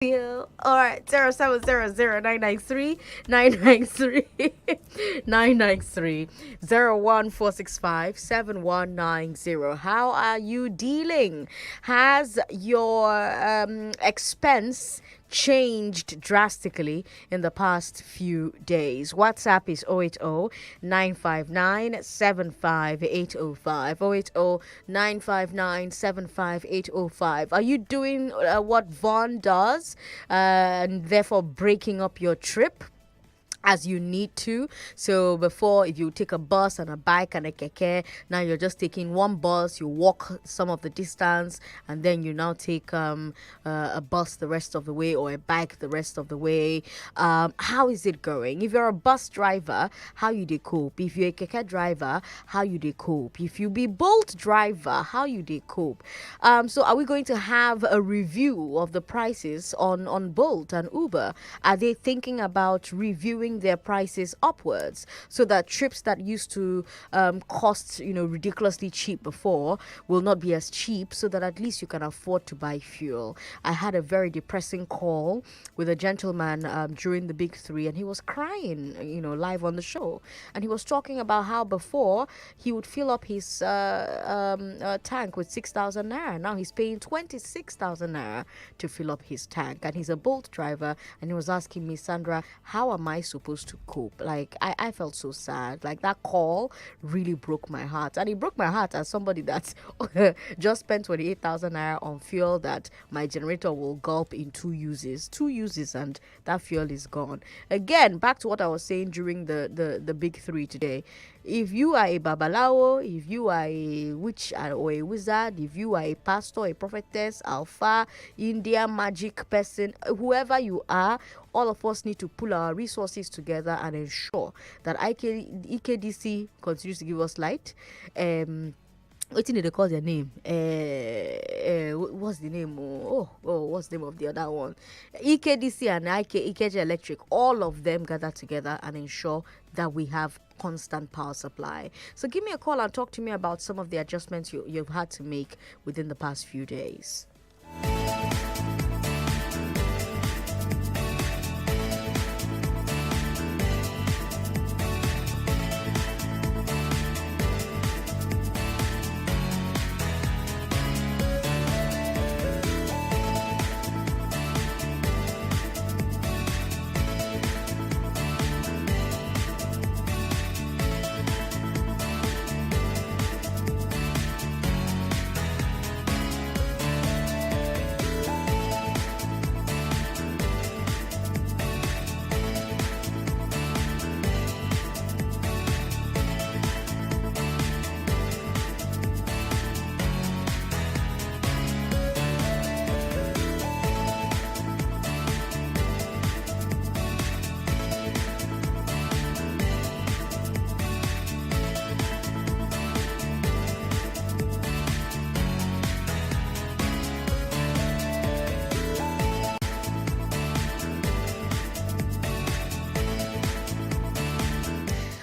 Yeah. All right. 0700-993-993 How are you dealing? Has your expense changed drastically in the past few days? WhatsApp is 080-959-75805. 080-959-75805. Are you doing what Vaughn does, and therefore breaking up your trip as you need to? So before, if you take a bus and a bike and a keke, now you're just taking one bus, you walk some of the distance, and then you now take a bus the rest of the way, or a bike the rest of the way. How is it going? If you're a bus driver, how you dey cope? If you're a keke driver, how you dey cope? If you be Bolt driver, how you dey cope? So are we going to have a review of the prices on Bolt and Uber? Are they thinking about reviewing their prices upwards, so that trips that used to cost ridiculously cheap before will not be as cheap, so that at least you can afford to buy fuel? I had a very depressing call with a gentleman during the big three, and he was crying, live on the show, and he was talking about how before he would fill up his tank with 6,000 naira. Now he's paying 26,000 naira to fill up his tank, and he's a Bolt driver. And he was asking me, Sandra, how am I supposed to cope? Like, I felt so sad. Like, that call really broke my heart, and it broke my heart as somebody that just spent 28,000 naira on fuel that my generator will gulp in two uses, and that fuel is gone. Again, back to what I was saying during the big three today. If you are a babalawo, if you are a witch or a wizard, if you are a pastor, a prophetess, alpha, India magic person, whoever you are, all of us need to pull our resources together and ensure that EKDC continues to give us light. What did they call their name? What's the name? What's the name of the other one? EKDC and EKG Electric, all of them gather together and ensure that we have constant power supply. So give me a call and talk to me about some of the adjustments you've had to make within the past few days.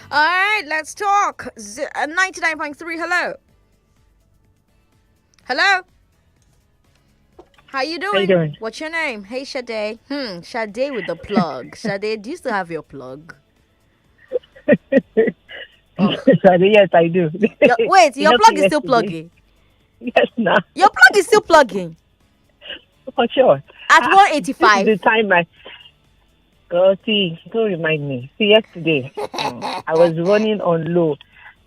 All right, let's talk. 99.3, hello. Hello. How you doing? How you doing? What's your name? Hey, Sade. Sade with the plug. Sade, do you still have your plug? Yes, I do. Wait, your plug is still plugging? Yes, no. Your plug is still plugging? For sure. At 185? This is the time don't remind me. See, yesterday, I was running on low,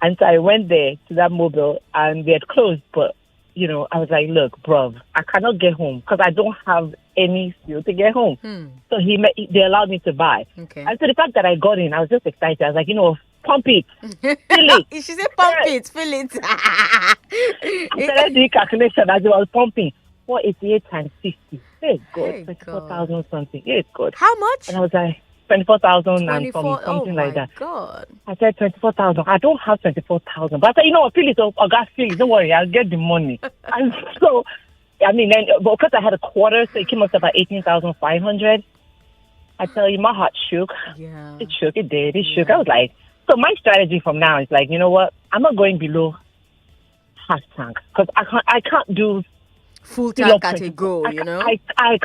and so I went there to that mobile, and they had closed, but, I was like, look, bruv, I cannot get home because I don't have any fuel to get home. So they allowed me to buy. Okay. And so the fact that I got in, I was just excited. I was like, pump it, fill it. She said pump it, fill it. I started doing calculation as I was pumping. 488 times 50. Hey, God, 24,000 something. Hey, God. How much? And I was like, 24,000 and something like that. God. I said 24,000. I don't have 24,000. But I said, what, fill it up. I got fill it. Don't worry, I'll get the money. And so, then, because I had a quarter, so it came up to about 18,500. I tell you, my heart shook. Yeah. It shook. It did. It shook. I was like, so my strategy from now is like, you know what? I'm not going below half tank because I can't do full fill up tank at a 20. go, I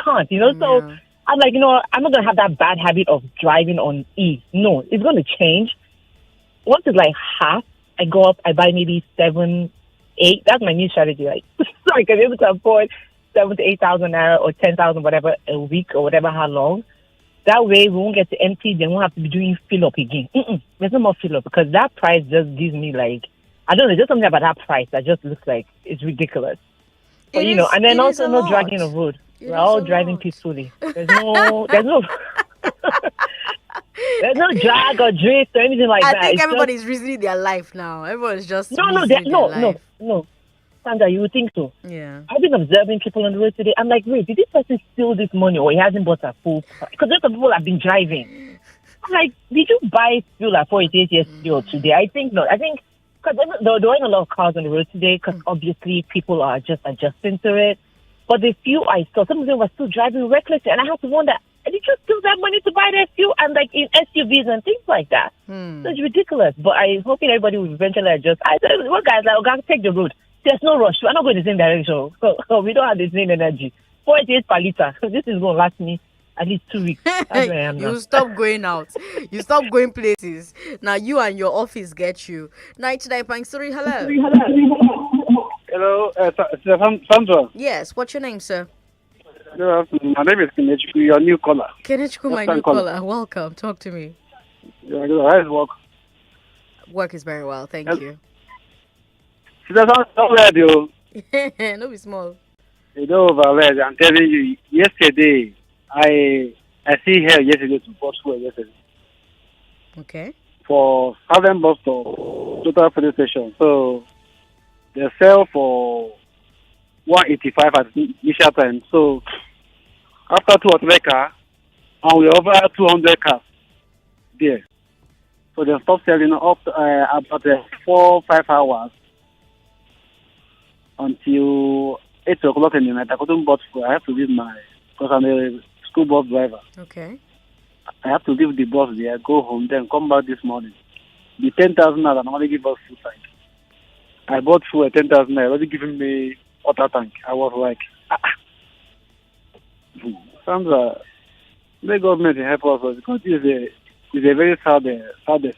can't, So Yeah. I'm like, I'm not gonna have that bad habit of driving on E. No, it's gonna change. Once it's like half, I go up, I buy maybe 7, 8. That's my new strategy, right? So I can be able to afford 7 to 8,000 naira or 10,000, whatever, a week or whatever, how long. That way we won't get to empty, then we won't have to be doing fill up again. There's no more fill up because that price just gives me like, I don't know, just something about that price that just looks like it's ridiculous. But and then It is also a no lot. dragging of road. It We're is all a driving lot. peacefully. There's no there's no drag or drift or anything like I that. think It's just everybody's reasoning their life now. Everyone's just no, reasoning their life. no. Sandra, you would think so. Yeah. I've been observing people on the road today. I'm like, wait, did this person steal this money or he hasn't bought a full price? Because lots of people have been driving. I'm like, did you buy fuel at 48 yesterday or today? I think not. I think because there weren't a lot of cars on the road today because obviously people are just adjusting to it. But the few I saw, some of them were still driving recklessly. And I had to wonder, did you steal that money to buy that fuel? And like in SUVs and things like that. So it's ridiculous. But I'm hoping everybody will eventually adjust. I said, well, guys, like, okay, take the road. There's no rush. We're not going in the same direction. We don't have the same energy. 48 per liter. So this is going to last me at least 2 weeks. That's where I am now. You stop going out. You stop going places. Now you and your office get you. 99.3, hello. Hello, Sandra. Yes, what's your name, sir? Good afternoon. My name is Kenechukwu, your new caller. Kenechukwu, my First-time new caller. Welcome. Talk to me. Yeah, good. How is work? Work is very well. Thank you. See, that's not radio. No, be small. You know, Valed, I'm telling you, yesterday, I see her yesterday to Portugal yesterday Okay. for Southern Bus Stop, Total Police Station. So, they sell for 185 at the initial time. So, after 2 or 3 cars, and we over 200 cars there. So, they stopped selling up about 4-5 hours until 8 o'clock in the night. I couldn't bought food. I have to leave because I'm a school bus driver. Okay. I have to leave the bus there, go home, then come back this morning. The 10,000 naira normally give us full tank. I bought food at 10,000 naira, already giving me water tank. I was like, Sandra, the government help us because it's a very sad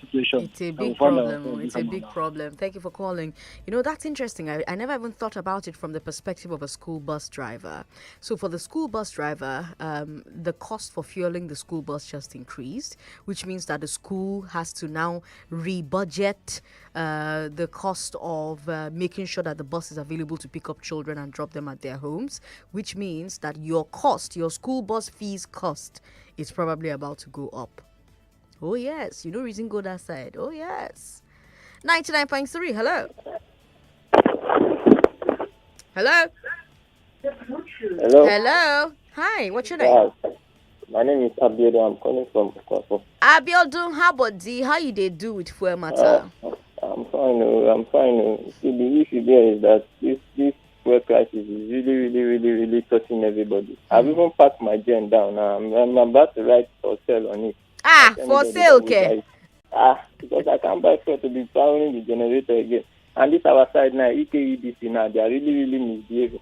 situation. It's a big problem. It's a big problem. Thank you for calling. That's interesting. I never even thought about it from the perspective of a school bus driver. So for the school bus driver, the cost for fueling the school bus just increased, which means that the school has to now rebudget the cost of making sure that the bus is available to pick up children and drop them at their homes, which means that your school bus fees cost is probably about to go up. Oh, yes. You know reason go that side. Oh, yes. 99.3. Hello. Hello. Hello. Hello. Hi. What's your name? My name is Abiodun. I'm calling from Kwakwa. Abiodun, how about D? How you they do with fuel matter? I'm fine. I'm fine. See, the issue there is that this fuel crisis is really touching everybody. I've even packed my gen down now. I'm about to write for sale on it. For sale, okay. Because I can't buy fuel to be powering the generator again. And this our side now, EKEDC now, they are really misbehaving.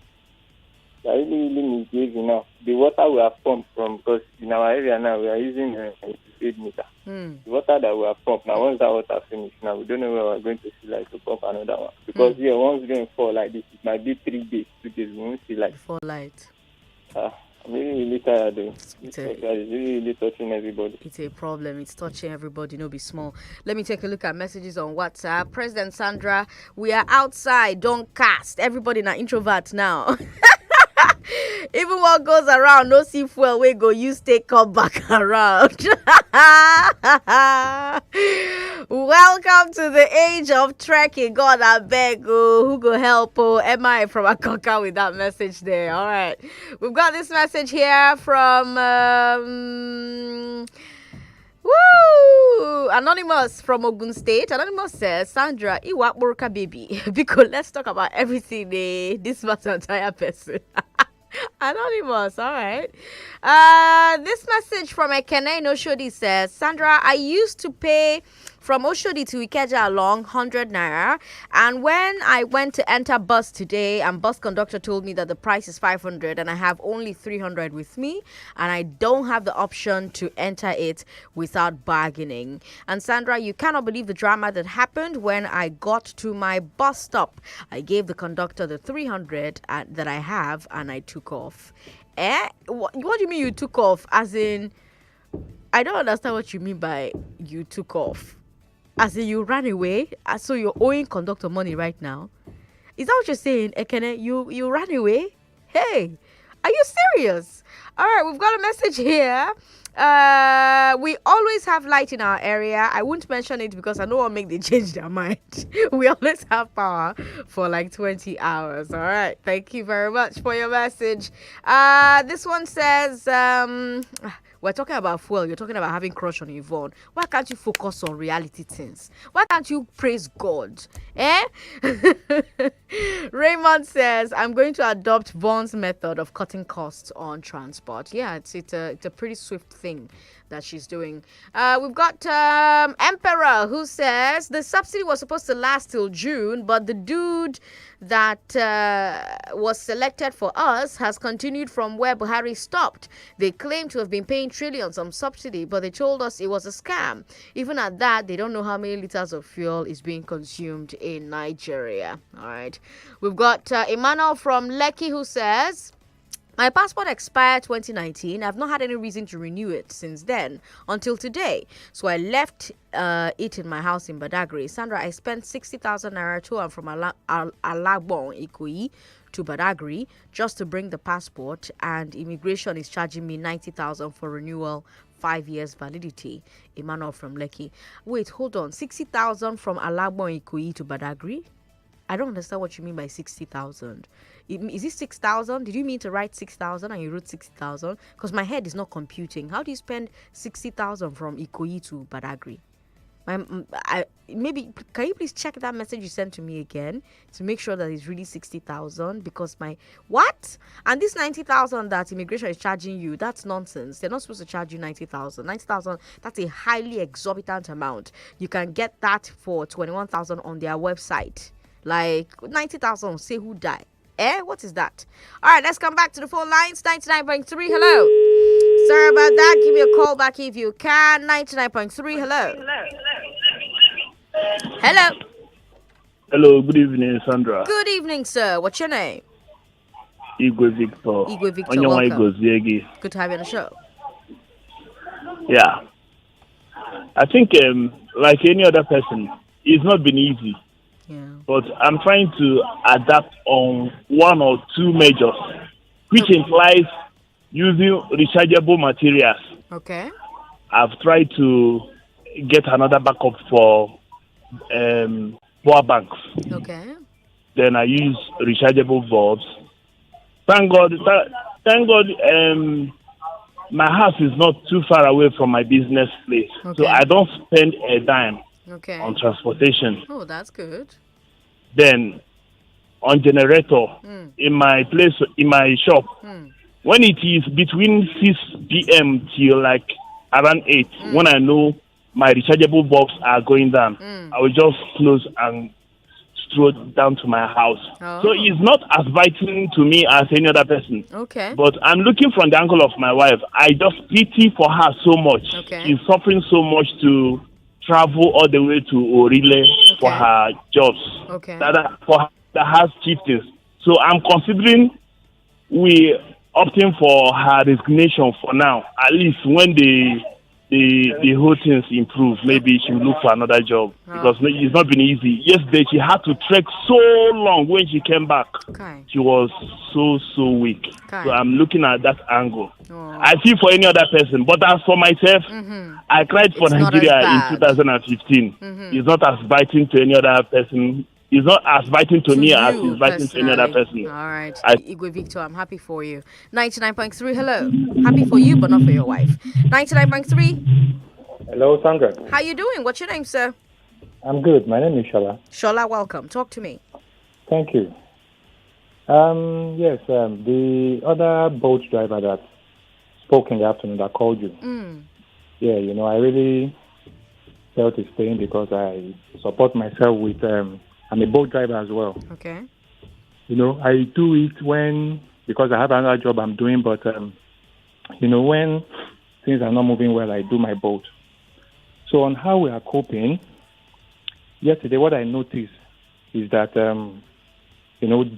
They are really misbehaving now. The water we have pumped from, because in our area now, we are using a paid meter. The water that we have pumped, now once that water finishes, now we don't know where we're going to see like to pump another one. Because here, once rain fall like this, it might be 3 days, 2 days, we won't see like. Before light. I'm really tired though. It's really touching everybody. It's a problem. It's touching everybody. No, be small. Let me take a look at messages on WhatsApp. President Sandra, we are outside. Don't cast. Everybody now introvert now. Even what goes around, no see fuel, we go, you stay come back around. Welcome to the age of trekking. God, I beg, who go help? MI from Akoka with that message there. All right. We've got this message here from Anonymous from Ogun State. Anonymous says, Sandra, Iwa Burka baby. Because let's talk about everything this was an entire person. Anonymous, all right. This message from Ekene Noshodi says, Sandra, I used to pay from Oshodi to Ikeja along 100 naira. And when I went to enter bus today, and bus conductor told me that the price is 500 and I have only 300 with me, and I don't have the option to enter it without bargaining. And Sandra, you cannot believe the drama that happened when I got to my bus stop. I gave the conductor the 300 that I have, and I took off. What do you mean you took off? As in, I don't understand what you mean by you took off. As in, you ran away? So you're owing conductor money right now? Is that what you're saying, Ekene? You ran away? Hey, are you serious? All right, we've got a message here. We always have light in our area. I won't mention it because I don't want to make them change their mind. We always have power for like 20 hours. All right, thank you very much for your message. This one says, we're talking about fuel. You're talking about having crush on Yvonne. Why can't you focus on reality things? Why can't you praise God? Raymond says, I'm going to adopt Vaughn's method of cutting costs on transport. Yeah, it's a pretty swift thing that she's doing. We've got Emperor, who says the subsidy was supposed to last till June, but the dude that was selected for us has continued from where Buhari stopped. They claim to have been paying trillions on subsidy, but they told us it was a scam. Even at that, they don't know how many liters of fuel is being consumed in Nigeria. All right. We've got Emmanuel from Lekki, who says, my passport expired 2019. I've not had any reason to renew it since then until today. So I left it in my house in Badagry. Sandra, I spent 60,000 naira to and from Alagbon, Ikoyi to Badagry just to bring the passport, and immigration is charging me 90,000 for renewal, 5 years validity. Emmanuel from Lekki. Wait, hold on. 60,000 from Alagbon, Ikoyi to Badagry? I don't understand what you mean by 60,000. Is it 6,000? Did you mean to write 6,000 and you wrote 60,000? Because my head is not computing. How do you spend 60,000 from Ikoyi to Badagry? Maybe can you please check that message you sent to me again to make sure that it's really 60,000? Because what? And this 90,000 that immigration is charging you, that's nonsense. They're not supposed to charge you 90,000. 90,000, that's a highly exorbitant amount. You can get that for 21,000 on their website. Like 90,000, say who died. What is that? All right, let's come back to the phone lines. 99.3, hello. Sorry about that. Give me a call back if you can. 99.3, hello. Hello. Hello, good evening, Sandra. Good evening, sir. What's your name? Igwe Victor. Igwe Victor, welcome. Good to have you on the show. Yeah. I think, like any other person, it's not been easy. Yeah. But I'm trying to adapt on one or two measures, which implies using rechargeable materials. Okay. I've tried to get another backup for power banks. Okay. Then I use rechargeable bulbs. Thank God, my house is not too far away from my business place. Okay. So I don't spend a dime on transportation. Oh, that's good. Then on generator in my place, in my shop, when it is between 6 p.m. till like around 8, when I know my rechargeable bulbs are going down, I will just close and stroll down to my house. Oh. So it's not as vital to me as any other person. Okay. But I'm looking from the angle of my wife. I just pity for her so much. Okay. She's suffering so much to travel all the way to Orile for her jobs. Okay. For the house chieftains. So I'm considering we opting for her resignation for now. At least when the whole things improve, maybe she will look for another job. Because it's not been easy. Yesterday she had to trek so long when she came back. Okay. She was so weak. Okay. So I'm looking at that angle. Oh. I feel for any other person, but as for myself, I cried for Nigeria in 2015. It's not as biting to any other person. It's not as biting to me as it's biting to any other person. All right. Igwe Victor, I'm happy for you. 99.3, hello. Happy for you, but not for your wife. 99.3. Hello, Sandra. How you doing? What's your name, sir? I'm good. My name is Shola. Shola, welcome. Talk to me. Thank you. Yes, the other boat driver that spoke in the afternoon that called you. Yeah, I really felt is staying because I support myself with, I'm a boat driver as well. Okay. I do it because I have another job I'm doing, but, when things are not moving well, I do my boat. So on how we are coping, yesterday what I noticed is that,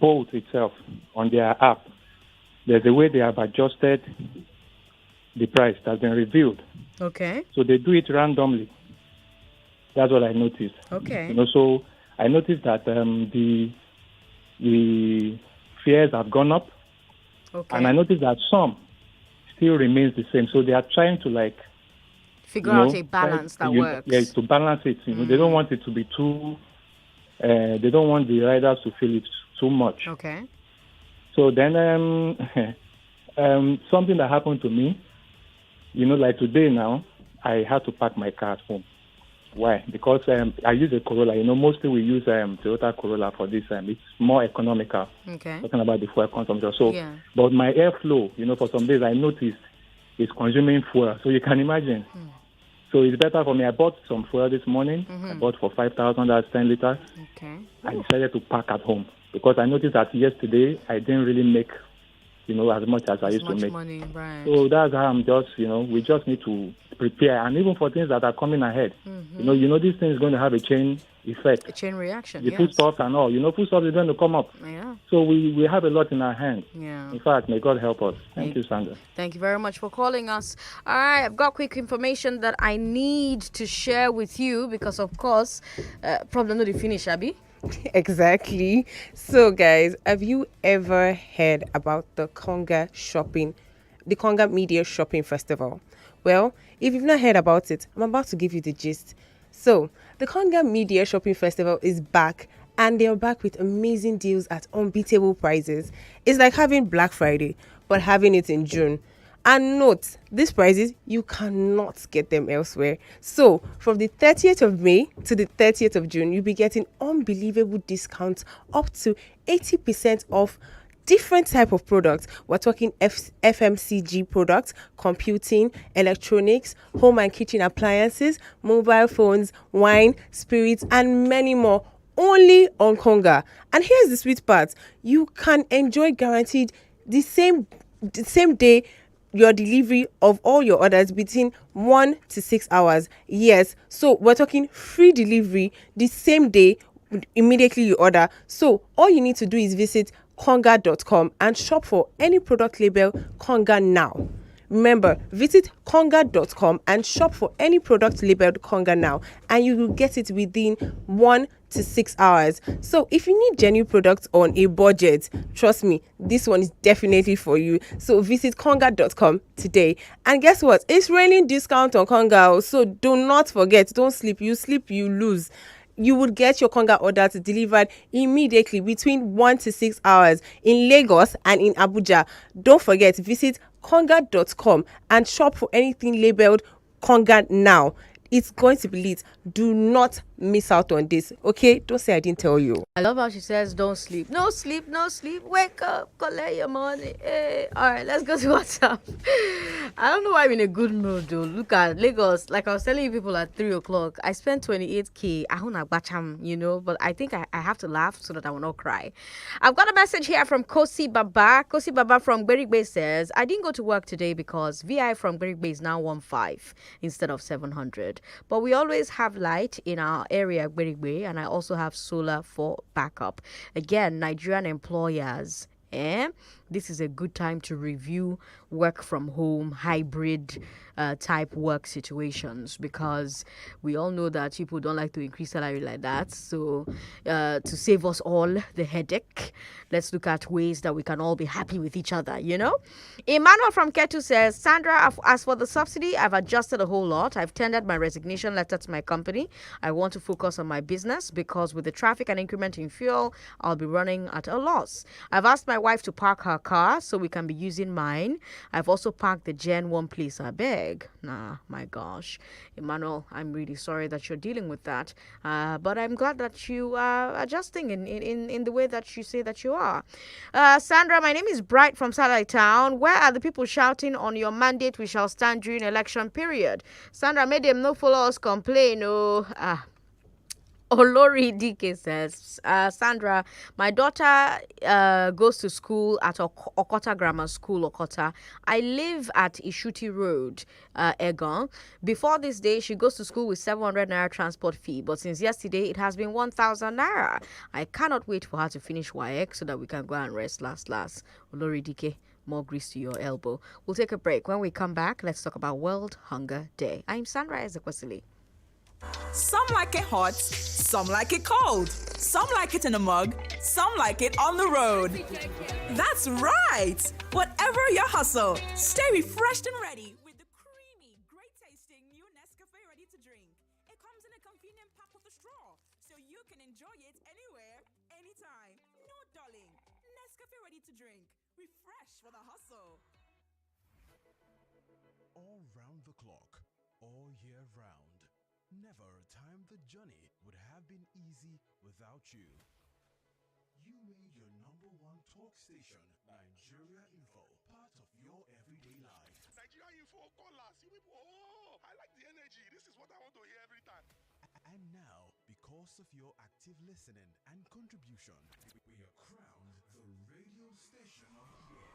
boat itself, on their app, there's a way they have adjusted the price that's been revealed. Okay. So they do it randomly. That's what I noticed. Okay. So I noticed that the fares have gone up. Okay. And I noticed that some still remains the same. So they are trying to figure out a balance that works. Yeah, to balance it. They don't want it to be too. They don't want the riders to feel it too much. Okay. So then, something that happened to me, like today now, I had to park my car at home. Why? Because I use a Corolla. Mostly we use Toyota Corolla for this. It's more economical. Okay. Talking about the fuel consumption. So, yeah. But my airflow, for some days I noticed is consuming fuel. So you can imagine. So it's better for me. I bought some fuel this morning. I bought for 5,000. That's 10 liters. Okay. I decided to park at home because I noticed that yesterday I didn't really make, as much as I used to make. Money, right. So that's how I'm just, we just need to prepare, and even for things that are coming ahead. This thing is going to have a chain effect. A chain reaction. The foodstuffs and all. Foodstuffs is going to come up. Yeah. So we have a lot in our hands. Yeah. In fact, may God help us. Thank you, Sandra. Thank you very much for calling us. All right, I've got quick information that I need to share with you because, of course, problem not the finish, Abby. Exactly. So, guys, have you ever heard about the Conga Media Shopping Festival? Well, if you've not heard about it, I'm about to give you the gist. So, the Conga Media Shopping Festival is back, and they're back with amazing deals at unbeatable prices. It's like having Black Friday, but having it in June. And note, these prices, you cannot get them elsewhere. So, from the 30th of May to the 30th of June, you'll be getting unbelievable discounts up to 80% off different type of products. We're talking FMCG products, computing, electronics, home and kitchen appliances, mobile phones, wine, spirits, and many more. Only on Conga. And here's the sweet part. You can enjoy guaranteed the same day your delivery of all your orders between 1 to 6 hours. Yes, so we're talking free delivery the same day immediately you order. So all you need to do is visit conga.com and shop for any product label Conga now. Remember, visit conga.com and shop for any product labeled Conga now, and you will get it within 1 to 6 hours. So if you need genuine products on a budget, trust me, this one is definitely for you. So visit conga.com today. And guess what? It's raining discount on Conga. So do not forget, don't sleep. You sleep, you lose. You would get your Conga orders delivered immediately between 1 to 6 hours in Lagos and in Abuja. Don't forget, visit conga.com and shop for anything labeled Conga now. It's going to be lit. Do not miss out on this, okay? Don't say I didn't tell you. I love how she says, don't sleep. No sleep, no sleep. Wake up, collect your money. Hey. All right, let's go to WhatsApp. I don't know why I'm in a good mood, though. Look at Lagos. Like I was telling you people at 3 o'clock, I spent 28K. I don't know, but I think I have to laugh so that I will not cry. I've got a message here from Kosi Baba. Kosi Baba from Berigbe says, I didn't go to work today because VI from Berigbe is now 15 instead of 700. But we always have light in our area, Berigbe, and I also have solar for backup. Again, Nigerian employers, this is a good time to review work from home, hybrid type work situations, because we all know that people don't like to increase salary like that. So to save us all the headache, let's look at ways that we can all be happy with each other, Emmanuel from Ketu says, Sandra, as for the subsidy, I've adjusted a whole lot. I've tendered my resignation letter to my company. I want to focus on my business because with the traffic and increment in fuel, I'll be running at a loss. I've asked my wife to park her our car so we can be using mine. I've also parked the Gen 1 place. I beg. Nah, my gosh. Emmanuel, I'm really sorry that you're dealing with that. But I'm glad that you are adjusting in the way that you say that you are. Sandra, my name is Bright from Satellite Town. Where are the people shouting on your mandate we shall stand during election period? Sandra, made them no follow us complain. Oh, Olori DK says, Sandra, my daughter goes to school at Okota Grammar School, Okota. I live at Ishuti Road, Egon. Before this day, she goes to school with 700 naira transport fee, but since yesterday, it has been 1,000 naira. I cannot wait for her to finish WAEC so that we can go and rest last. Olori DK, more grease to your elbow. We'll take a break. When we come back, let's talk about World Hunger Day. I'm Sandra Ezekwesili. Some like it hot, some like it cold, some like it in a mug, some like it on the road. That's right! Whatever your hustle, stay refreshed and ready with the creamy, great-tasting new Nescafe Ready to Drink. It comes in a convenient pack with a straw, so you can enjoy it anywhere, anytime. No dulling. Nescafe Ready to Drink. Refresh for the hustle. All round the clock, all year round. Never a time the journey would have been easy without you. You made your number one talk station, Nigeria Info, part of your everyday life. Nigeria Info, call us. You people, I like the energy. This is what I want to hear every time. And now, because of your active listening and contribution, we are crowned the radio station of the year.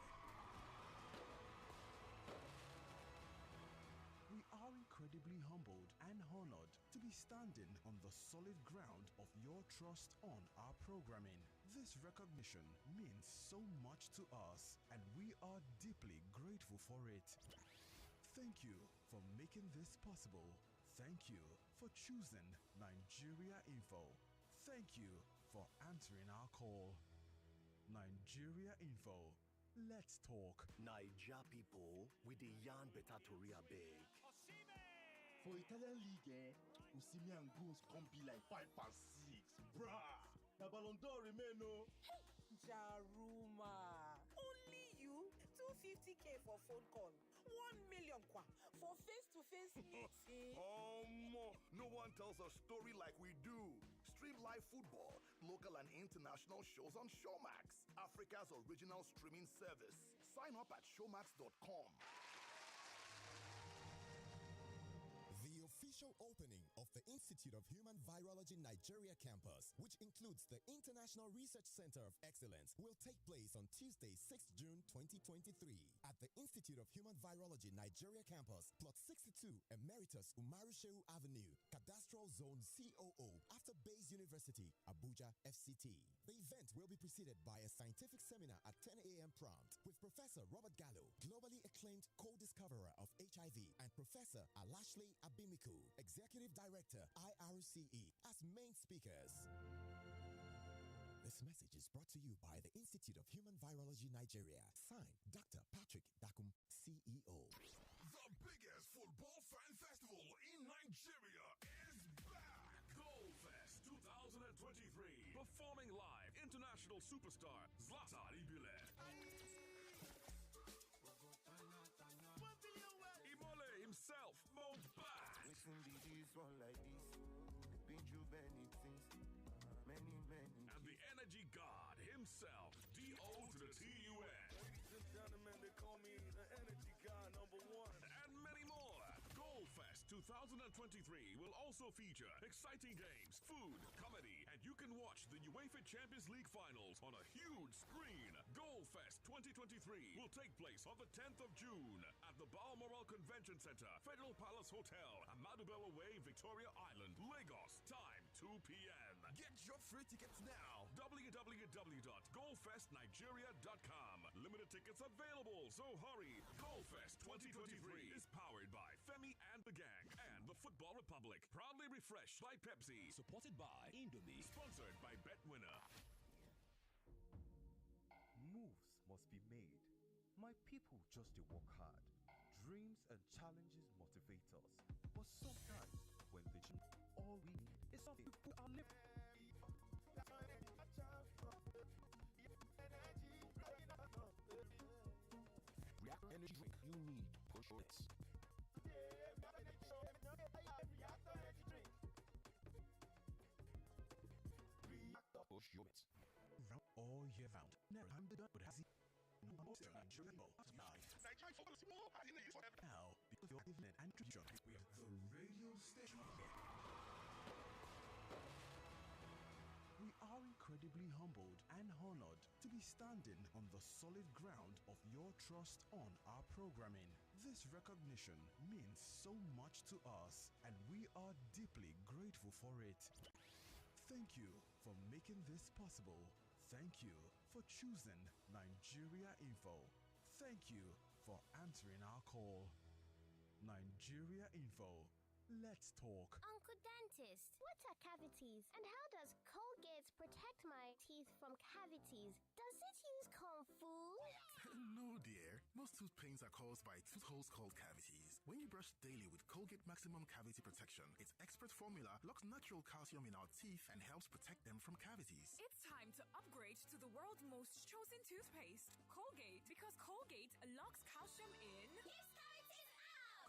We are incredibly humbled and honored to be standing on the solid ground of your trust on our programming. This recognition means so much to us, and we are deeply grateful for it. Thank you for making this possible. Thank you for choosing Nigeria Info. Thank you for answering our call. Nigeria Info. Let's talk. Naija people with the yarn better tori abeg. For Italian league, Osimhen and goals can't be like 5 and 6. Bruh. The Ballon d'Or remain no. Jaruma. Only you? 250K for phone call. 1 million kwa for face-to-face meeting. No one tells a story like we do. Stream live football, local and international shows on Showmax, Africa's original streaming service. Sign up at showmax.com. The official opening of the Institute of Human Virology Nigeria campus, which includes the International Research Center of Excellence, will take place on Tuesday, 6th June 2023 at the Institute of Human Virology Nigeria campus, Plot 62, Emeritus Umaru Shehu Avenue, Cadastral Zone COO, after Bayes University, Abuja, FCT. The event will be preceded by a scientific seminar at 10 a.m. prompt with Professor Robert Gallo, globally acclaimed co-discoverer of HIV, and Professor Alashley Abimiku, Executive Director, IRCE, as main speakers. This message is brought to you by the Institute of Human Virology Nigeria. Signed, Dr. Patrick Dakum, CEO. The biggest football fan festival in Nigeria is back. GoalFest 2023. Performing live, international superstar Zlatan Ibrahimovic. Imole himself, Mo Back. Listen to this one like this. Been you many things. Many. And the energy god himself, D.O. to the T-U-N. Ladies and gentlemen, they call me the energy guy #1. And many more. GoalFest 2023 will also feature exciting games, food, comedy, and you can watch the UEFA Champions League finals on a huge screen. GoalFest 2023 will take place on the 10th of June at the Balmoral Convention Center, Federal Palace Hotel, Ahmadu Bello Way, Victoria Island, Lagos. Time 2 p.m. Get your free tickets now. www.goalfestnigeria.com. Limited tickets available, so hurry. GoalFest 2023 is powered by Femi and the Gang and the Football Republic. Proudly refreshed by Pepsi. Supported by Indomie. Sponsored by BetWinner. Moves must be made. My people just to work hard. Dreams and challenges motivate us. But sometimes, when they all we need is something to put our lips. energy drink you need. Push it. Push your bits. All year round. Never time to go, but has now, because of your evening and tradition, we have the radio station. We are incredibly humbled and honored to be standing on the solid ground of your trust on our programming. This recognition means so much to us, and we are deeply grateful for it. Thank you for making this possible. Thank you for choosing Nigeria Info. Thank you for answering our call. Nigeria Info. Let's talk. Uncle Dentist, what are cavities? And how does Colgate protect my teeth from cavities? Does it use Kung Fu? No, dear. Most tooth pains are caused by tooth holes called cavities. When you brush daily with Colgate Maximum Cavity Protection, its expert formula locks natural calcium in our teeth and helps protect them from cavities. It's time to upgrade to the world's most chosen toothpaste, Colgate, because Colgate locks calcium in.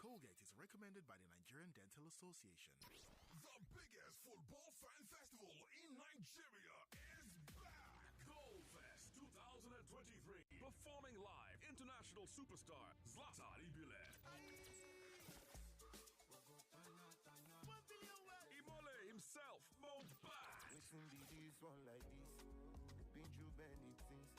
Colgate is recommended by the Nigerian Dental Association. The biggest football fan festival in Nigeria is back! Goalfest 2023. Performing live, international superstar Zlatan Ibrahimovic. Imole himself, Mohbad. Listen to this one like this. Been through many things.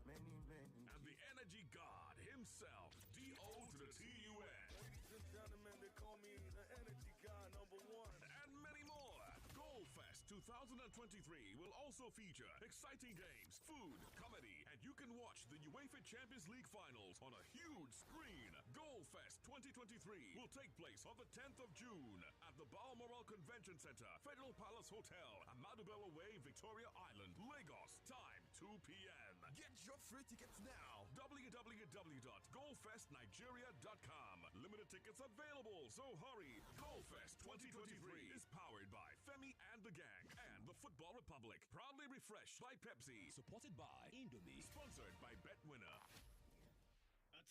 Many. And the energy god himself, D.O. to the T.U.N. Ladies and gentlemen, they call me the energy guy #1. And many more. Goalfest 2023 will also feature exciting games, food, comedy, and you can watch the UEFA Champions League finals on a huge screen. Goalfest 2023 will take place on the 10th of June at the Balmoral Convention Center, Federal Palace Hotel, Ahmadu Bello Way, Victoria Island, Lagos. Time 2 p.m. Get your free tickets now. www.goalfestnigeria.com. Limited tickets available, so hurry. Goalfest 2023 is powered by Femi and the Gang and the Football Republic. Proudly refreshed by Pepsi. Supported by Indomie. Sponsored by BetWinner.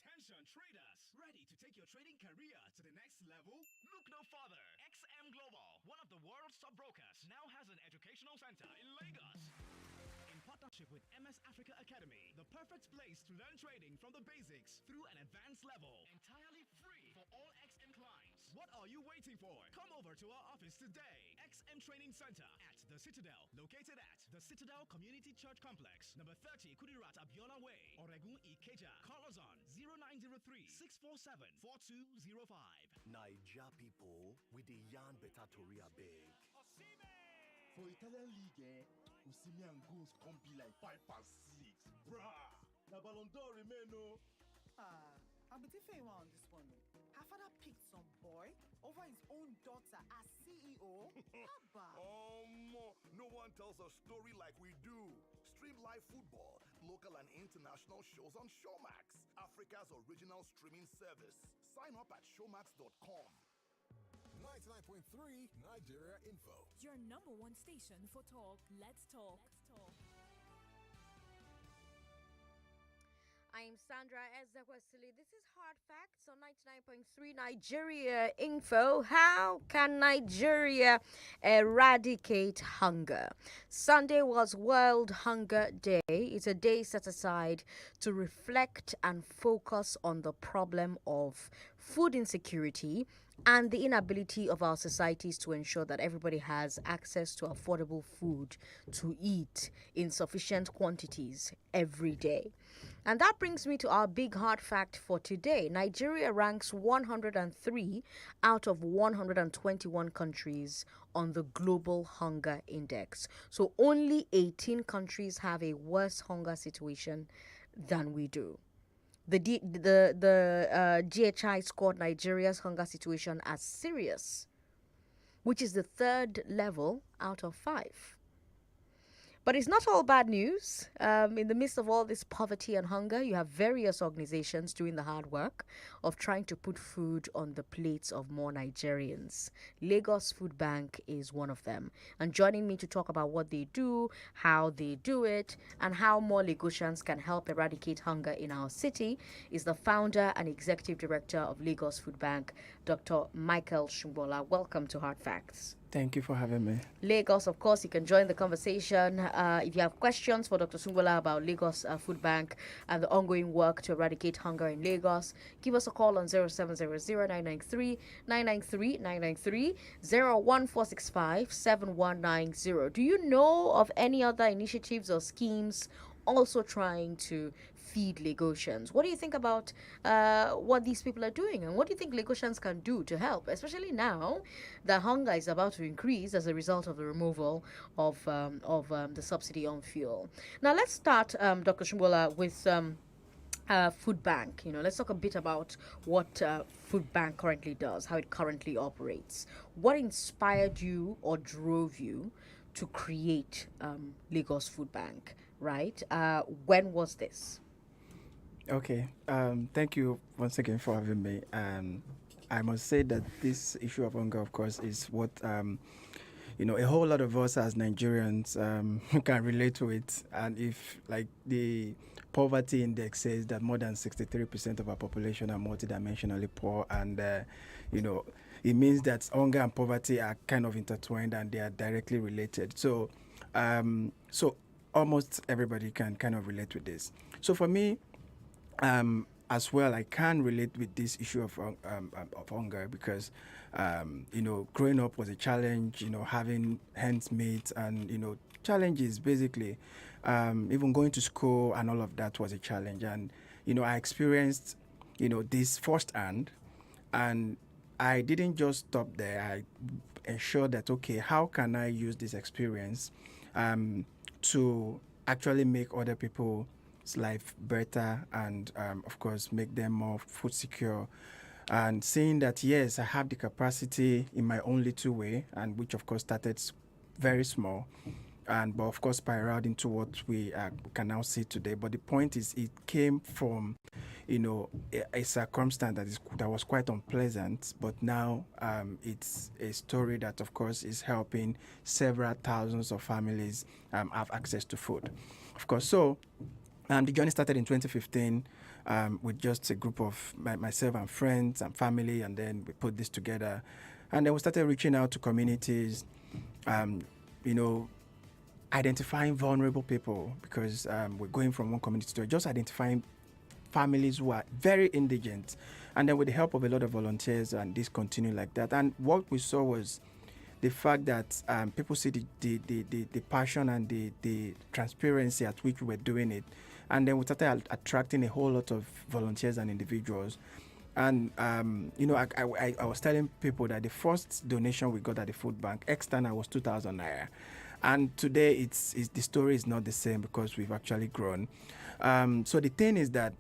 Attention traders! Ready to take your trading career to the next level? Look no further. XM Global, one of the world's top brokers, now has an educational center in Lagos. In partnership with MS Africa Academy, the perfect place to learn trading from the basics through an advanced level. Entirely free for all XM clients. What are you waiting for? Come over to our office today. XM Training Center at The Citadel, located at The Citadel Community Church Complex, number 30 Kudirat Abiola Way, Oregun Ikeja. Call us on 0903-647-4205. Naija people, we dey yarn better tori abeg. For Italian League, Osimhen goals come be like 5-6. Bruh, na Ballon d'Or remain no. I'll be different on this one. Her father picked some boy over his own daughter as CEO. No one tells a story like we do. Stream live football, local and international shows on Showmax, Africa's original streaming service. Sign up at showmax.com. 99.3 Nigeria Info. Your #1 station for talk. Let's talk. I'm Sandra Ezekwesili. This is Hard Facts on 99.3 Nigeria Info. How can Nigeria eradicate hunger? Sunday was World Hunger Day. It's a day set aside to reflect and focus on the problem of food insecurity and the inability of our societies to ensure that everybody has access to affordable food to eat in sufficient quantities every day. And that brings me to our big hard fact for today. Nigeria ranks 103 out of 121 countries on the Global Hunger Index. So only 18 countries have a worse hunger situation than we do. The GHI scored Nigeria's hunger situation as serious, which is the third level out of 5. But it's not all bad news. In the midst of all this poverty and hunger, you have various organizations doing the hard work of trying to put food on the plates of more Nigerians. Lagos Food Bank is one of them. And joining me to talk about what they do, how they do it, and how more Lagosians can help eradicate hunger in our city is the founder and executive director of Lagos Food Bank, Dr. Michael Shumbola. Welcome to Hard Facts. Thank you for having me. Lagos, of course, you can join the conversation. If you have questions for Dr. Sumbola about Lagos Food Bank and the ongoing work to eradicate hunger in Lagos, give us a call on 0700993-993, Do you know of any other initiatives or schemes also trying to feed Lagosians? What do you think about what these people are doing, and what do you think Lagosians can do to help, especially now that hunger is about to increase as a result of the removal of the subsidy on fuel? Now let's start, Dr. Shumbola, with Food Bank. Let's talk a bit about what Food Bank currently does, how it currently operates. What inspired you or drove you to create Lagos Food Bank? Right? When was this? Okay. Thank you once again for having me. I must say that this issue of hunger, of course, is what a whole lot of us as Nigerians can relate to it. And if like the poverty index says that more than 63% of our population are multidimensionally poor, and it means that hunger and poverty are kind of intertwined and they are directly related. So almost everybody can kind of relate with this. So for me, as well, I can relate with this issue of hunger because, growing up was a challenge, having ends meet and, challenges basically. Even going to school and all of that was a challenge. And, I experienced, this firsthand, and I didn't just stop there. I ensured that, okay, how can I use this experience to actually make other people's life better and, of course, make them more food secure. And seeing that, yes, I have the capacity in my own little way, and which, of course, started very small, but, of course, spiraled into what we can now see today. But the point is, it came from, a circumstance that was quite unpleasant, but now it's a story that, of course, is helping several thousands of families have access to food. Of course, so the journey started in 2015 with just a group of myself and friends and family, and then we put this together. And then we started reaching out to communities, identifying vulnerable people, because we're going from one community to just identifying families who are very indigent. And then with the help of a lot of volunteers, and this continued like that. And what we saw was the fact that people see the passion and the transparency at which we were doing it. And then we started attracting a whole lot of volunteers and individuals. And, I was telling people that the first donation we got at the food bank, external, was 2,000 naira. And today, the story is not the same because we've actually grown. So the thing is that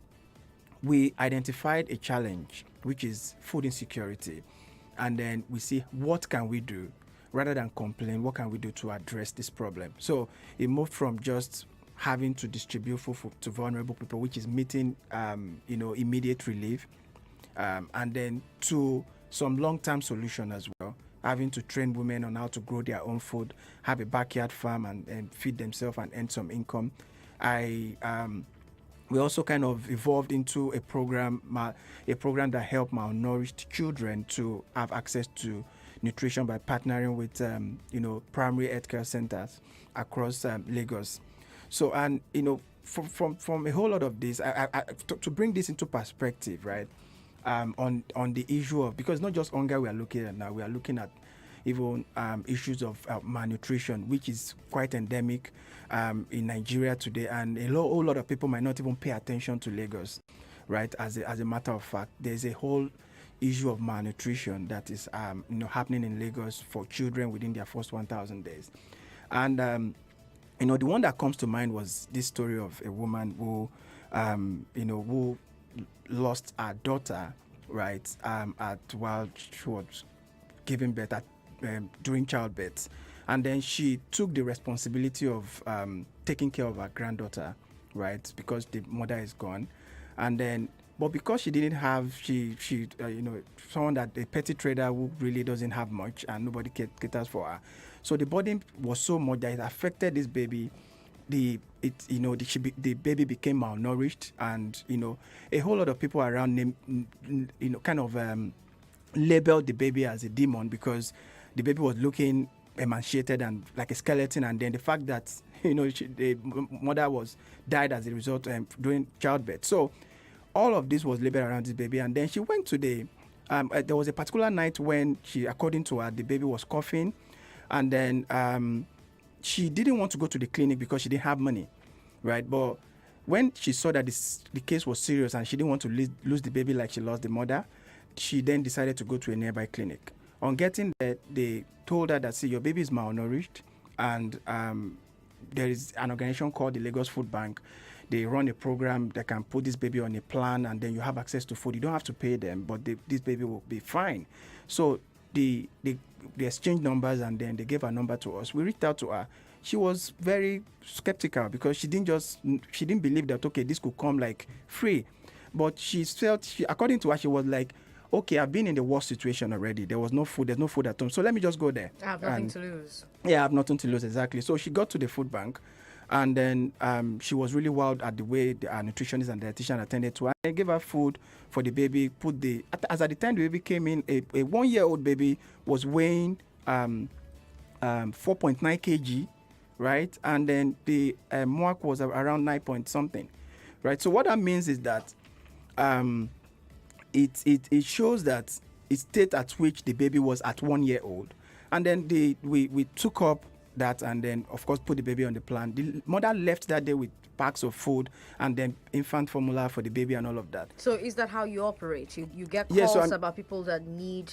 we identified a challenge, which is food insecurity. And then we see what can we do rather than complain, what can we do to address this problem? So it moved from just having to distribute food to vulnerable people, which is meeting, immediate relief, and then to some long-term solution as well, having to train women on how to grow their own food, have a backyard farm and feed themselves and earn some income. We also kind of evolved into a program that helped malnourished children to have access to nutrition by partnering with, primary healthcare centers across Lagos. So, and, from a whole lot of this, to bring this into perspective, right, on the issue of, because not just hunger we are looking at now, we are looking at even issues of malnutrition, which is quite endemic in Nigeria today, and a whole lot of people might not even pay attention to Lagos, right? As a matter of fact, there's a whole issue of malnutrition that is happening in Lagos for children within their first 1,000 days. And the one that comes to mind was this story of a woman who who lost her daughter, right, while she was giving birth during childbirth. And then she took the responsibility of taking care of her granddaughter, right? Because the mother is gone. And then, but because she didn't have, someone that a petty trader who really doesn't have much and nobody caters for her. So the burden was so much that it affected this baby. The baby became malnourished, and a whole lot of people around him, labeled the baby as a demon because the baby was looking emaciated and like a skeleton, and then the fact that the mother was died as a result during childbirth. So all of this was labeled around this baby, and then she went to there was a particular night when according to her, the baby was coughing, and then she didn't want to go to the clinic because she didn't have money, right? But when she saw that the case was serious and she didn't want to lose the baby like she lost the mother, she then decided to go to a nearby clinic. On getting there, they told her that, see, your baby is malnourished, and there is an organization called the Lagos Food Bank. They run a program that can put this baby on a plan, and then you have access to food. You don't have to pay them, but this baby will be fine. So they exchanged numbers, and then they gave her number to us. We reached out to her. She was very skeptical because she didn't believe that, okay, this could come like free. But she felt, according to her, she was like, okay, I've been in the worst situation already. There was no food. There's no food at home. So let me just go there. I have nothing to lose. Yeah, I have nothing to lose, exactly. So she got to the food bank, and then she was really wowed at the way our nutritionist and dietitian attended to her. They gave her food for the baby. As at the time the baby came in, a 1-year-old baby was weighing 4.9 kg, right? And then the mark was around 9 point something, right? So what that means is that it shows that it state at which the baby was at 1 year old. And then we took up that, and then of course put the baby on the plan. The mother left that day with packs of food and then infant formula for the baby and all of that. So is that how you operate? You get calls about people that need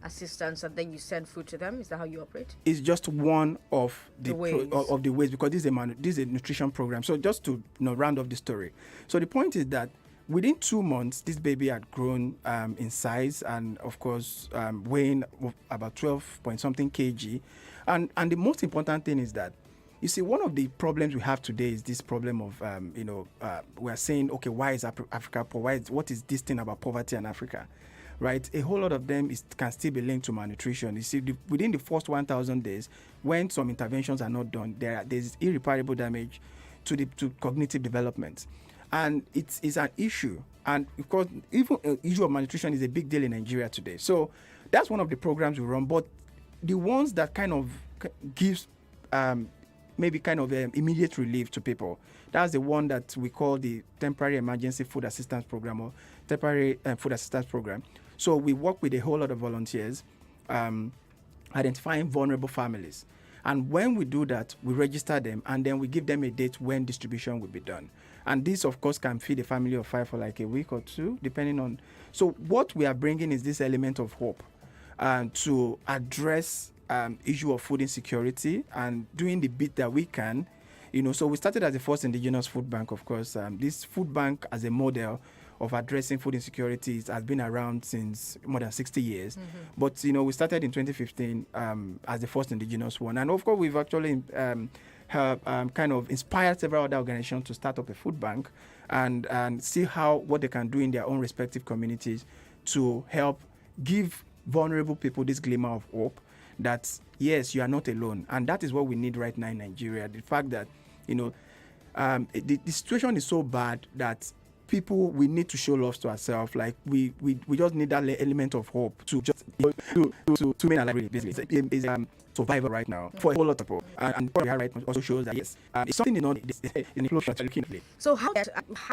assistance, and then you send food to them? Is that how you operate? It's just one of the ways. Of the ways, because this is a nutrition program. So just to round off the story. So the point is that within 2 months, this baby had grown in size, and of course weighing about 12 point something kg. And the most important thing is that, you see, one of the problems we have today is this problem of, we are saying, okay, why is Africa poor? What is this thing about poverty in Africa, right? A whole lot of them can still be linked to malnutrition. You see, within the first 1,000 days, when some interventions are not done, there's irreparable damage to cognitive development. And it's an issue. And of course, even issue of malnutrition is a big deal in Nigeria today. So that's one of the programs we run. But the ones that kind of gives maybe kind of immediate relief to people, that's the one that we call the Temporary Emergency Food Assistance Program, or Temporary Food Assistance Program. So we work with a whole lot of volunteers identifying vulnerable families. And when we do that, we register them, and then we give them a date when distribution will be done. And this, of course, can feed a family of 5 for like a week or 2, depending on. So what we are bringing is this element of hope to address issue of food insecurity, and doing the bit that we can. So we started as the first indigenous food bank, of course. This food bank as a model of addressing food insecurity has been around since more than 60 years. Mm-hmm. But, we started in 2015 as the first indigenous one. And of course, we've actually kind of inspired several other organizations to start up a food bank and see what they can do in their own respective communities to help give vulnerable people this glimmer of hope that, yes, you are not alone. And that is what we need right now in Nigeria. The fact that, the situation is so bad that we need to show love to ourselves. Like we just need that element of hope to just to make our life basically. It's survival right now for a whole lot of people. And what we have right now also shows that, yes, it's something in the close looking at. So how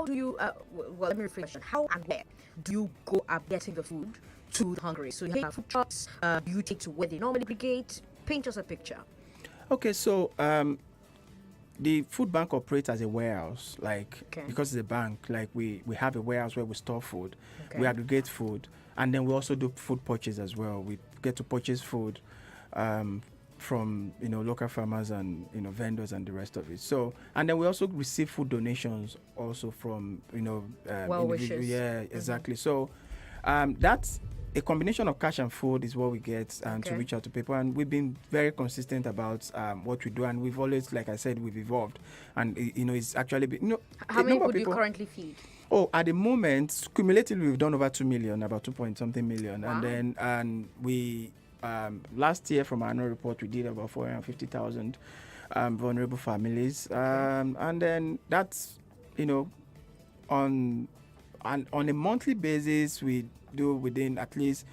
do you well, let me rephrase. How and where do you go up getting the food to the hungry? So you have food trucks, you take to where they normally brigade. Paint us a picture. Okay, so the food bank operates as a warehouse, because it's a bank. Like we have a warehouse where we store food, we aggregate food, and then we also do food purchase as well. We get to purchase food from local farmers and vendors and the rest of it. So, and then we also receive food donations also from well-wishers. Yeah, exactly. Mm-hmm. So that's a combination of cash and food is what we get to Okay. reach out to people, and we've been very consistent about what we do, and we've always, like I said, we've evolved, and it's actually been, How a many number of people do you people. currently feed? Oh, at the moment, cumulatively, we've done over 2 million, about 2 point something million. Wow. And then, we, last year from our annual report, we did about 450,000 vulnerable families. And then that's, on a monthly basis, we do within at least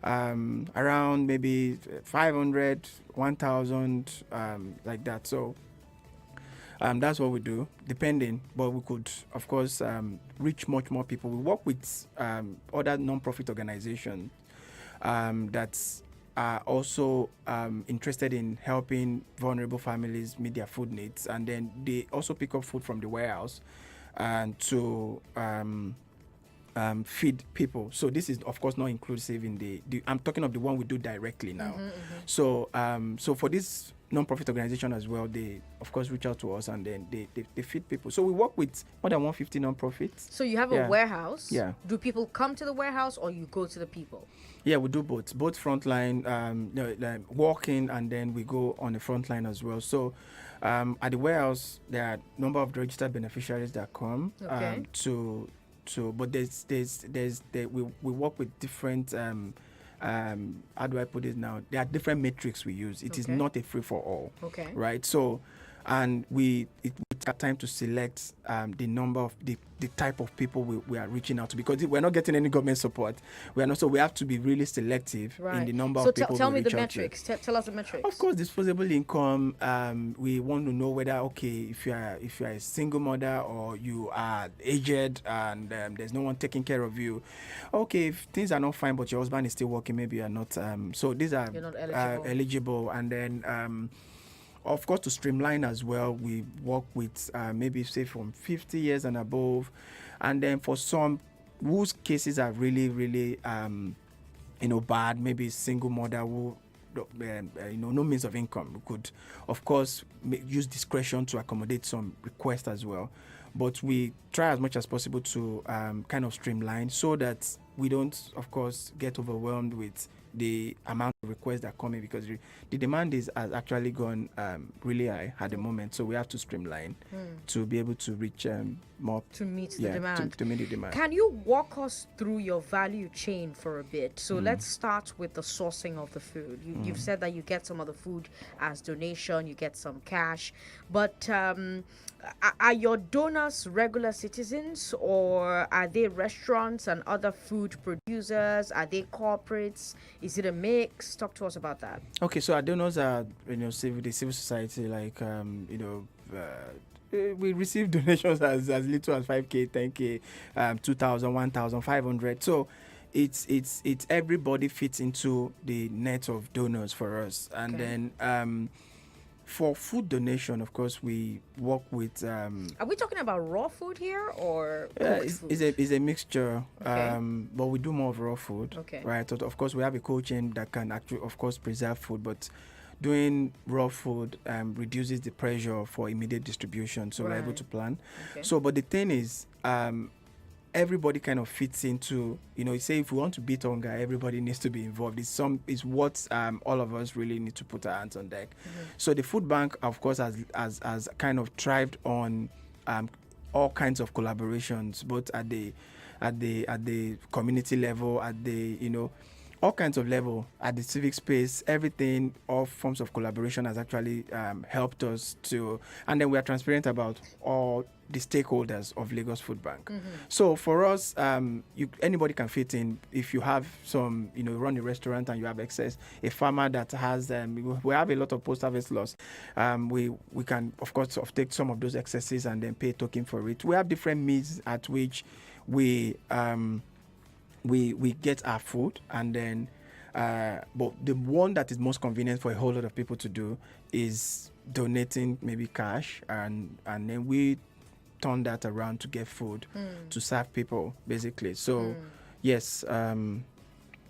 around maybe 500, 1,000, like that. So, that's what we do, depending, but we could, of course, reach much more people. We work with other non-profit organizations that are also interested in helping vulnerable families meet their food needs, and then they also pick up food from the warehouse and to feed people. So this is, of course, not inclusive in the I'm talking of the one we do directly now. So so for this non-profit organization as well, they of course reach out to us, and then they feed people. So we work with more than 150 non-profits. So you have a warehouse. Yeah. Do people come to the warehouse or you go to the people? Yeah, we do both frontline, like walking, and then we go on the front line as well. So at the warehouse, there are a number of registered beneficiaries that come Okay. but we work with different how do I put it now? There are different metrics we use. It is Okay. not a free for all. Okay. Right. So, and we take time to select the number of the type of people we are reaching out to, because we're not getting any government support. We are not, so we have to be really selective in the number So of people tell we me the reach out to. metrics. Tell us the metrics. Of course, disposable income. We want to know whether, okay, if you are a single mother or you are aged and there's no one taking care of you. Okay, if things are not fine but your husband is still working, maybe you are not. So these are You're not eligible. eligible. And then, of course, to streamline as well, we work with maybe say from 50 years and above, and then for some whose cases are really, really bad, maybe single mother who no means of income. We could, of course, use discretion to accommodate some requests as well, but we try as much as possible to kind of streamline so that we don't, of course, get overwhelmed with the amount of requests that come in, because the demand has actually gone really high at the moment. So we have to streamline to be able to reach more to meet the demand. To meet the demand. Can you walk us through your value chain for a bit? So let's start with the sourcing of the food. You've said that you get some of the food as donation, you get some cash, but are your donors regular citizens, or are they restaurants and other food producers? Are they corporates? Is it a mix? Talk to us about that. Okay, so our donors are the civil society, like we receive donations as little as 5K, 10K, 2,000, 1,500. So it's everybody fits into the net of donors for us. And then for food donation, of course, we work with. Are we talking about raw food here or food? It's a mixture, Okay. but we do more of raw food. Okay. Right. So of course, we have a cold chain that can actually, of course, preserve food, but doing raw food reduces the pressure for immediate distribution, so we're able Right. to plan. Okay. So, but the thing is, everybody kind of fits into, say if we want to beat hunger, everybody needs to be involved. It's what all of us really need to put our hands on deck. So the food bank, of course, has kind of thrived on all kinds of collaborations, both at the community level, at the all kinds of level, at the civic space. Everything, all forms of collaboration has actually helped us to, and then we are transparent about all the stakeholders of Lagos Food Bank. So for us, anybody can fit in. If you have some, run a restaurant and you have excess, a farmer that has, we have a lot of post-harvest loss. We can, of course, take some of those excesses and then pay a token for it. We have different means at which we get our food, and then but the one that is most convenient for a whole lot of people to do is donating maybe cash, and then we turn that around to get food to serve people, basically. So yes,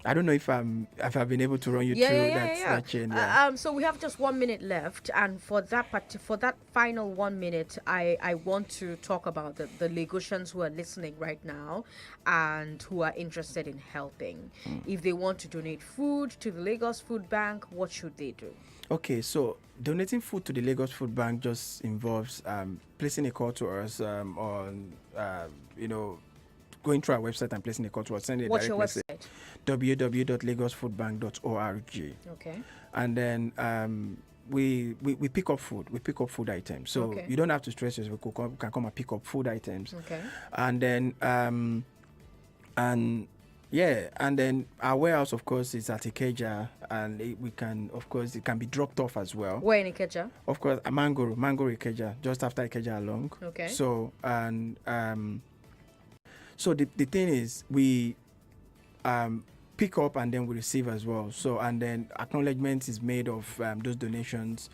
I don't know if I've been able to run you through that chain. Yeah. So we have just 1 minute left, and for that final 1 minute, I want to talk about the Lagosians who are listening right now and who are interested in helping. If they want to donate food to the Lagos Food Bank, what should they do? Okay, so donating food to the Lagos Food Bank just involves placing a call to us on going through our website and placing a call to us. Sending What's a direct your message. website? www.lagosfoodbank.org. Okay. And then we pick up food. We pick up food items. So you don't have to stress yourself. You can come and pick up food items. Okay. And then and then our warehouse, of course, is at Ikeja, and it can be dropped off as well. Where in Ikeja? Of course, Mangoro Ikeja, just after Ikeja along. Okay. So so the thing is, we pick up and then we receive as well. So, and then acknowledgement is made of those donations,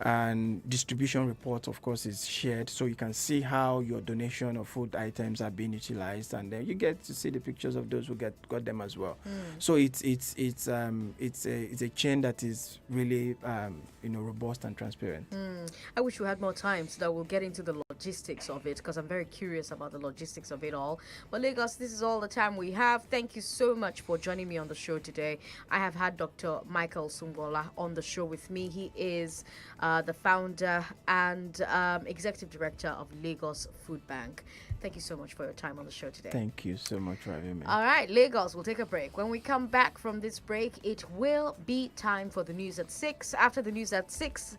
and distribution report, of course, is shared, so you can see how your donation of food items are being utilized, and then you get to see the pictures of those who got them as well. So it's a chain that is really robust and transparent. I wish we had more time so that we'll get into the logistics of it, because I'm very curious about the logistics of it all. But Lagos, this is all the time we have. Thank you so much for joining me on the show today. I have had Dr. Michael Sungwola on the show with me. He is the founder and executive director of Lagos Food Bank. Thank you so much for your time on the show today. Thank you so much for having me. All right, Lagos, we'll take a break. When we come back from this break, it will be time for the news at 6. After the news at 6,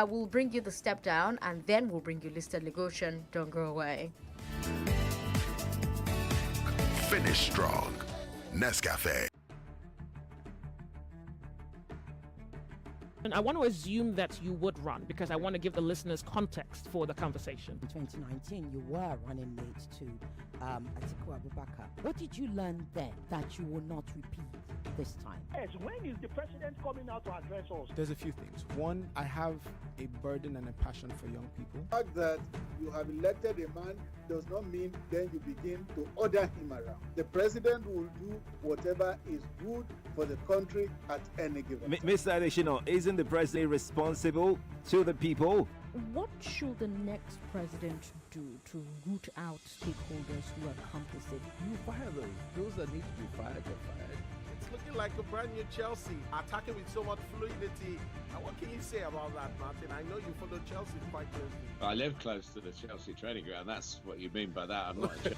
we'll bring you the step down, and then we'll bring you Listed Lagosian. Don't go away. Finish strong. Nescafe. And I want to assume that you would run because I want to give the listeners context for the conversation. In 2019, you were running mate to Atiku Abubakar. What did you learn then that you will not repeat this time? Yes, when is the president coming out to address us? There's a few things. One, I have a burden and a passion for young people. The fact that you have elected a man does not mean then you begin to order him around. The president will do whatever is good for the country at any given time. Mr. Adeshino, isn't the president responsible to the people? What should the next president do to root out stakeholders who are complicit? You fire those. Those that need to be fired are fired. It's looking like a brand new Chelsea, attacking with so much fluidity. And what can you say about that, Martin? I know you follow Chelsea quite closely. I live close to the Chelsea training ground. That's what you mean by that. I'm not a